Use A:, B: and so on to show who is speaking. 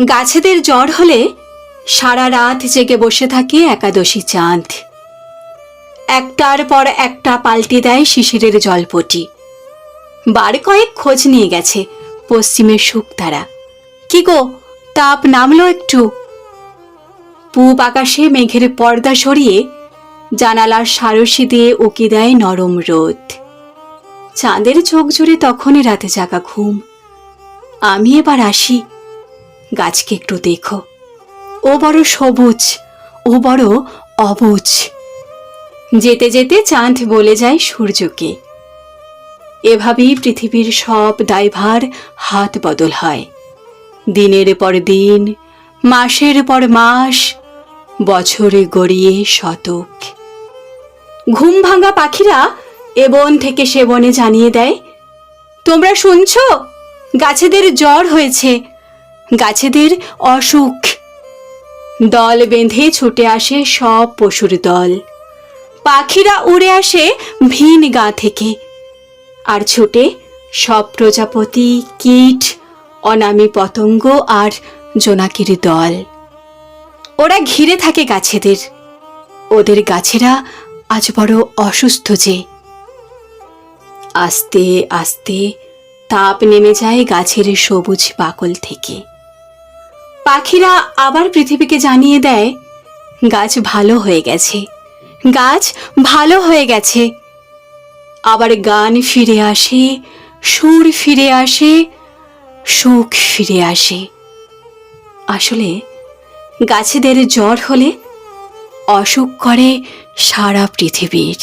A: গাছেদের জ্বর হলে সারা রাত জেগে বসে থাকে একাদশী চাঁদ। একটার পর একটা পাল্টে দেয় শিশিরের জলপটি। বার কয়েক খোঁজ নিয়ে গেছে পশ্চিমের শুকতারা। কি গো, তাপ নামলো একটু? পূব আকাশে মেঘের পর্দা সরিয়ে জানালার সারসি দিয়ে উকি দেয় নরম রোদ। চাঁদের চোখ জুড়ে তখনই রাতে জাগা ঘুম। আমি এবার আসি, গাছকে একটু দেখো, ও বড় সবুজ, ও বড় অবুজ। যেতে যেতে চাঁদ বলে যায় সূর্যকে। এভাবেই পৃথিবীর সব দায়ভার হাত বদল হয়। দিনের পর দিন, মাসের পর মাস, বছরে গড়িয়ে শতক। ঘুম ভাঙা পাখিরা এ বন থেকে সে বনে জানিয়ে দেয়, তোমরা শুনছ? গাছেদের জ্বর হয়েছে, গাছেদের অসুখ। দল বেঁধে ছুটে আসে সব পশুর দল। পাখিরা উড়ে আসে ভিন গা থেকে, আর ছুটে সব প্রজাপতি, কীট, অনামী পতঙ্গ আর জোনাকির দল। ওরা ঘিরে থাকে গাছেদের। ওদের গাছেরা আজ বড় অসুস্থ যে। আস্তে আস্তে তাপ নেমে যায় গাছের সবুজ বাকল থেকে। পাখিরা আবার পৃথিবীকে জানিয়ে দেয়, গাছ ভালো হয়ে গেছে, গাছ ভালো হয়ে গেছে। আবার গান ফিরে আসে, সুর ফিরে আসে, সুখ ফিরে আসে। আসলে গাছেদের জ্বর হলে অসুখ করে সারা পৃথিবীর।